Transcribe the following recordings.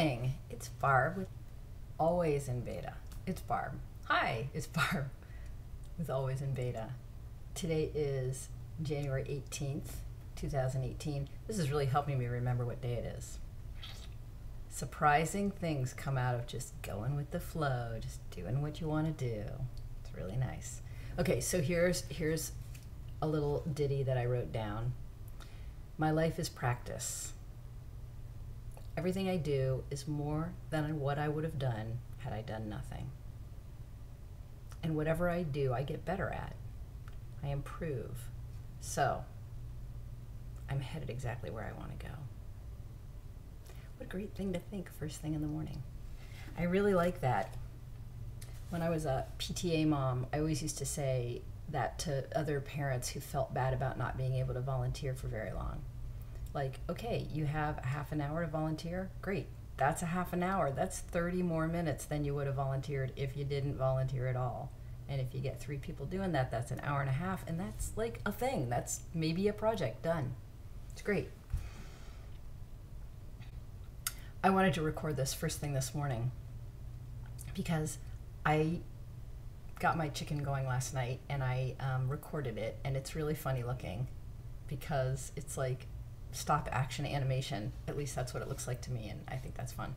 morning. It's Barb with Always in Beta. It's Barb. Hi, it's Barb with Always in Beta. Today is January 18th, 2018. This is really helping me remember what day it is. Surprising things come out of just going with the flow, just doing what you want to do. It's really nice. Okay, so here's a little ditty that I wrote down. My life is practice. Everything I do is more than what I would have done had I done nothing. And whatever I do, I get better at. I improve. So, I'm headed exactly where I want to go. What a great thing to think first thing in the morning. I really like that. When I was a PTA mom, I always used to say that to other parents who felt bad about not being able to volunteer for very long. Like, okay, you have a half an hour to volunteer? Great. That's a half an hour. That's 30 more minutes than you would have volunteered if you didn't volunteer at all. And if you get 3 people doing that, that's an hour and a half, and that's like a thing. That's maybe a project done. It's great. I wanted to record this first thing this morning because I got my chicken going last night and I recorded it, and it's really funny looking because it's like stop action animation. At least that's what it looks like to me, and I think that's fun.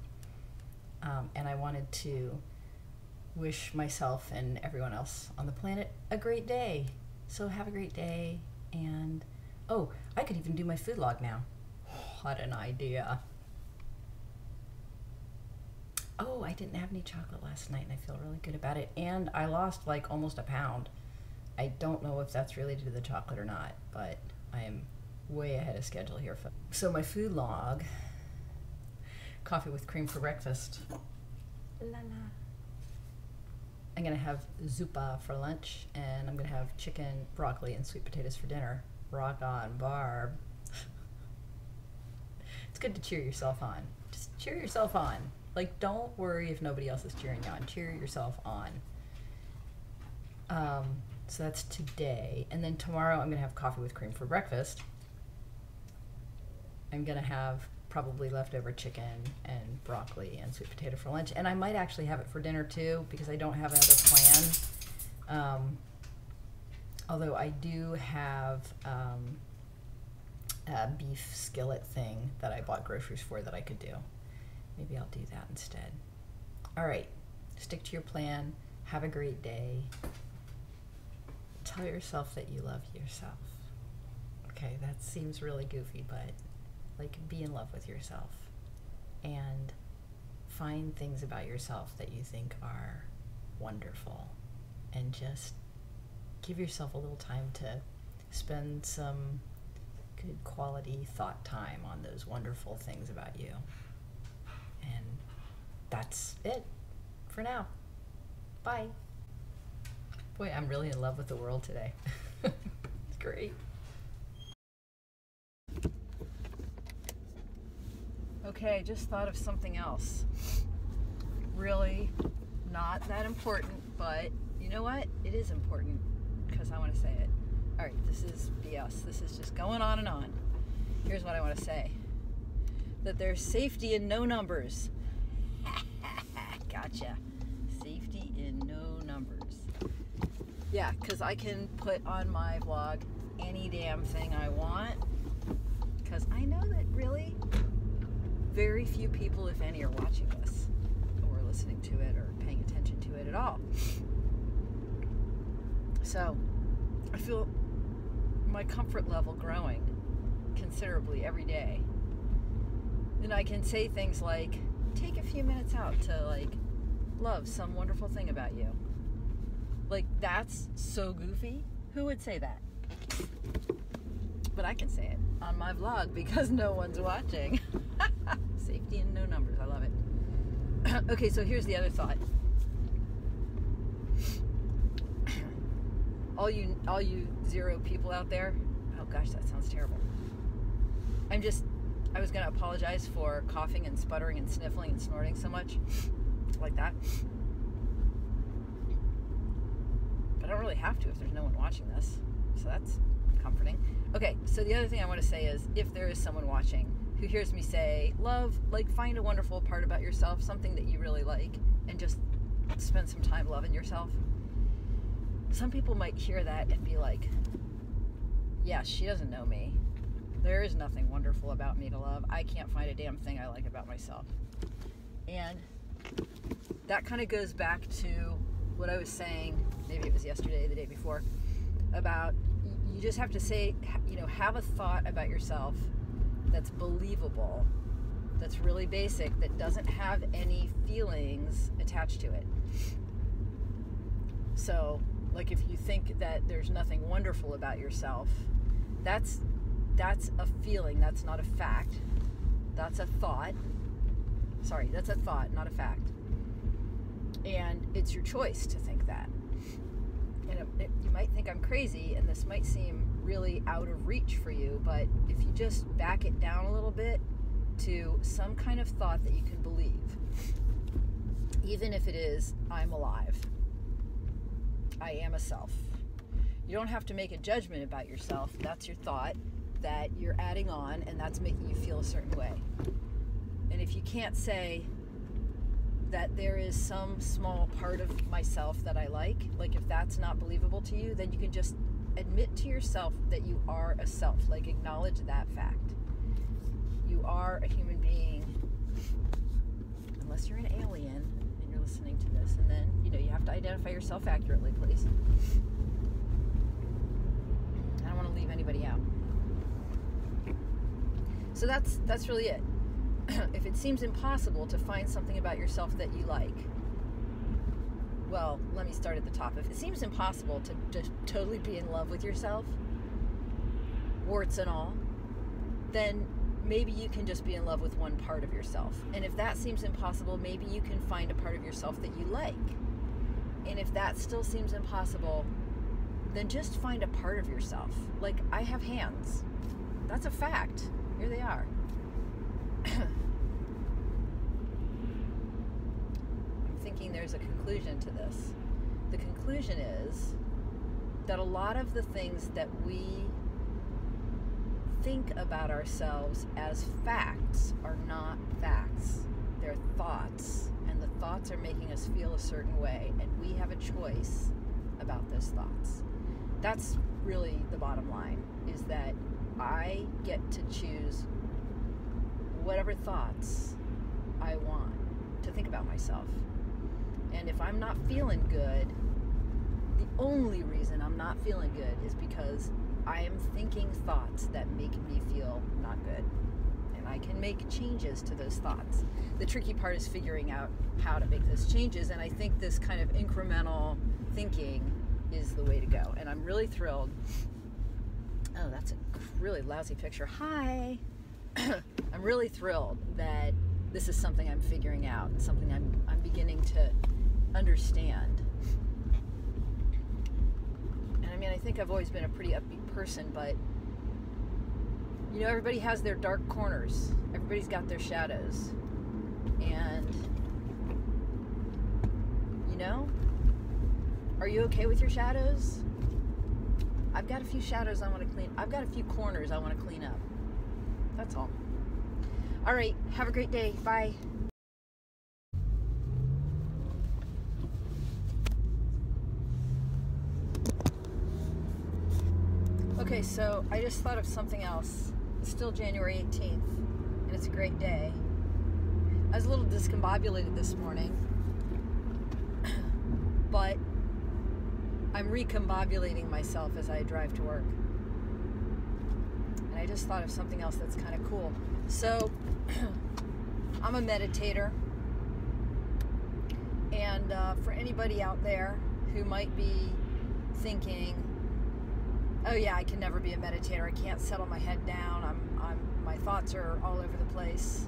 And I wanted to wish myself and everyone else on the planet a great day. So have a great day. And oh, I could even do my food log now. What an idea. Oh, I didn't have any chocolate last night and I feel really good about it. And I lost like almost a pound. I don't know if that's related to the chocolate or not, but I am way ahead of schedule here. So my food log, coffee with cream for breakfast. La la. I'm gonna have zuppa for lunch, and I'm gonna have chicken, broccoli, and sweet potatoes for dinner. Rock on, Barb. It's good to cheer yourself on. Just cheer yourself on. Like, don't worry if nobody else is cheering you on. Cheer yourself on. So that's today. And then tomorrow I'm gonna have coffee with cream for breakfast. I'm gonna have probably leftover chicken and broccoli and sweet potato for lunch, and I might actually have it for dinner too because I don't have another plan. Although I do have a beef skillet thing that I bought groceries for that I could do. Maybe I'll do that instead. All right, stick to your plan. Have a great day. Tell yourself that you love yourself. Okay, that seems really goofy, but like, be in love with yourself and find things about yourself that you think are wonderful, and just give yourself a little time to spend some good quality thought time on those wonderful things about you. And that's it for now. Bye. Boy, I'm really in love with the world today. It's great. Okay, I just thought of something else. Really not that important, but you know what? It is important because I want to say it. All right, this is BS. This is just going on and on. Here's what I want to say. That there's safety in no numbers. Gotcha. Safety in no numbers. Yeah, because I can put on my blog any damn thing I want, because I know that really very few people, if any, are watching this or listening to it or paying attention to it at all. So I feel my comfort level growing considerably every day. And I can say things like, take a few minutes out to like love some wonderful thing about you. Like, that's so goofy. Who would say that? But I can say it on my vlog because no one's watching. Safety in no numbers. I love it. Okay, so here's the other thought. All you 0 people out there. Oh gosh, that sounds terrible. I was gonna apologize for coughing and sputtering and sniffling and snorting so much like that. But I don't really have to if there's no one watching this. So that's comforting. Okay, so the other thing I want to say is, if there is someone watching who hears me say, love, like, find a wonderful part about yourself, something that you really like, and just spend some time loving yourself. Some people might hear that and be like, yeah, she doesn't know me. There is nothing wonderful about me to love. I can't find a damn thing I like about myself. And that kind of goes back to what I was saying, maybe it was yesterday, the day before, about you just have to say, have a thought about yourself that's believable, that's really basic, that doesn't have any feelings attached to it. So, like, if you think that there's nothing wonderful about yourself, that's a feeling, that's not a fact. That's a thought. Sorry, that's a thought, not a fact. And it's your choice to think that. And you might think I'm crazy, and this might seem really out of reach for you, but if you just back it down a little bit to some kind of thought that you can believe, even if it is, I'm alive, I am a self. You don't have to make a judgment about yourself. That's your thought that you're adding on, and that's making you feel a certain way. And if you can't say that there is some small part of myself that I like if that's not believable to you, then you can just admit to yourself that you are a self. Like, acknowledge that fact. You are a human being, unless you're an alien and you're listening to this, and then you have to identify yourself accurately, please. I don't want to leave anybody out. So that's really it. If it seems impossible to find something about yourself that you like, well, let me start at the top. If it seems impossible to just totally be in love with yourself, warts and all, then maybe you can just be in love with one part of yourself. And if that seems impossible, maybe you can find a part of yourself that you like. And if that still seems impossible, then just find a part of yourself. Like, I have hands. That's a fact. Here they are. I'm thinking there's a conclusion to this. The conclusion is that a lot of the things that we think about ourselves as facts are not facts. They're thoughts, and the thoughts are making us feel a certain way, and we have a choice about those thoughts. That's really the bottom line, is that I get to choose whatever thoughts I want to think about myself. And if I'm not feeling good, the only reason I'm not feeling good is because I am thinking thoughts that make me feel not good. And I can make changes to those thoughts. The tricky part is figuring out how to make those changes, and I think this kind of incremental thinking is the way to go. And I'm really thrilled. Oh, that's a really lousy picture. Hi! I'm really thrilled that this is something I'm figuring out, something I'm beginning to understand. And I mean, I think I've always been a pretty upbeat person, but everybody has their dark corners. Everybody's got their shadows. And are you okay with your shadows? I've got a few shadows I want to clean. I've got a few corners I want to clean up. That's all. All right. Have a great day. Bye. Okay, so I just thought of something else. It's still January 18th, and it's a great day. I was a little discombobulated this morning, but I'm recombobulating myself as I drive to work. And I just thought of something else that's kind of cool. So, I'm a meditator. And for anybody out there who might be thinking, oh yeah, I can never be a meditator. I can't settle my head down. My thoughts are all over the place.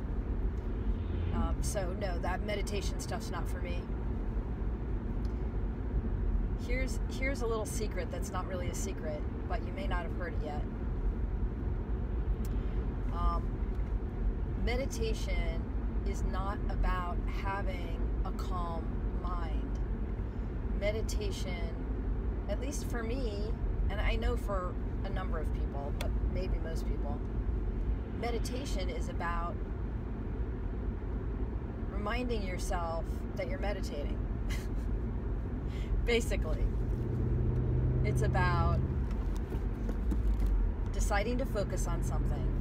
So no, that meditation stuff's not for me. Here's a little secret that's not really a secret, but you may not have heard it yet. Meditation is not about having a calm mind. Meditation, at least for me, and I know for a number of people, but maybe most people, meditation is about reminding yourself that you're meditating. Basically, it's about deciding to focus on something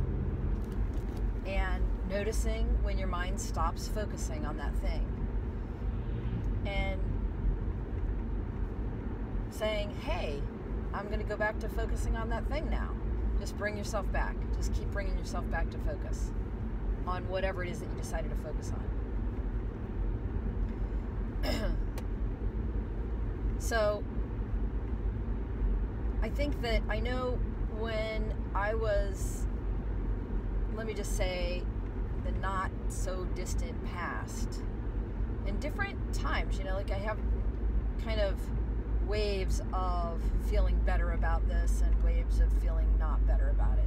and noticing when your mind stops focusing on that thing and saying, hey, I'm going to go back to focusing on that thing now. Just bring yourself back. Just keep bringing yourself back to focus on whatever it is that you decided to focus on. So I think that I know when I was, let me just say, the not so distant past, in different times, you know, like I have kind of waves of feeling better about this and waves of feeling not better about it.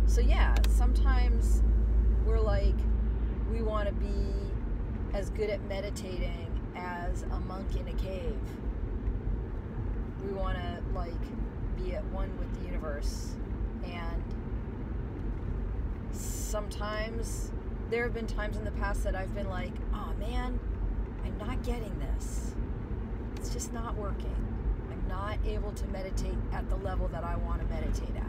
So yeah, sometimes we're like, we want to be as good at meditating as a monk in a cave. We want to like be at one with the universe. And sometimes there have been times in the past that I've been like, oh man, I'm not getting this. It's just not working. I'm not able to meditate at the level that I want to meditate at.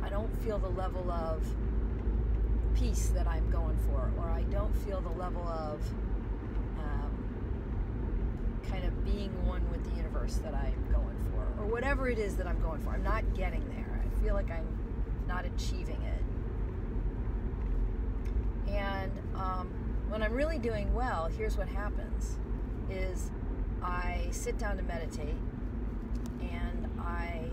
I don't feel the level of peace that I'm going for, or I don't feel the level of kind of being one with the universe that I'm going for, or whatever it is that I'm going for. I'm not getting there. I feel like I'm not achieving it. And when I'm really doing well, here's what happens, is I sit down to meditate and I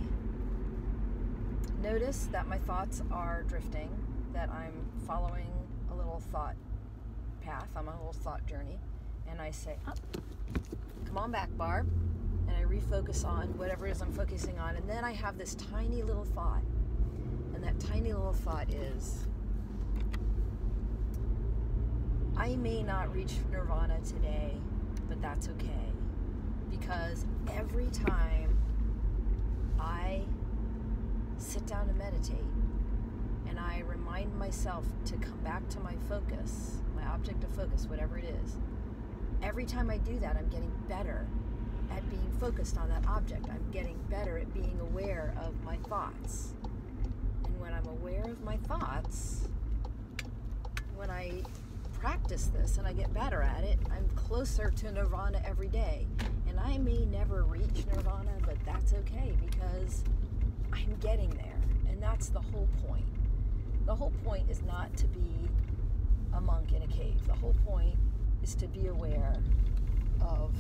notice that my thoughts are drifting, that I'm following a little thought path, I'm on a little thought journey, and I say, oh, come on back, Barb, and I refocus on whatever it is I'm focusing on, and then I have this tiny little thought, and that tiny little thought is, I may not reach nirvana today, but that's okay, because every time I sit down to meditate and I remind myself to come back to my focus, my object of focus, whatever it is, every time I do that, I'm getting better at being focused on that object. I'm getting better at being aware of my thoughts. And when I'm aware of my thoughts, when I practice this and I get better at it, I'm closer to nirvana every day. And I may never reach nirvana, but that's okay, because I'm getting there. And that's the whole point. The whole point is not to be a monk in a cave. The whole point is to be aware of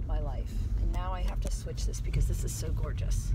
my life. And now I have to switch this because this is so gorgeous.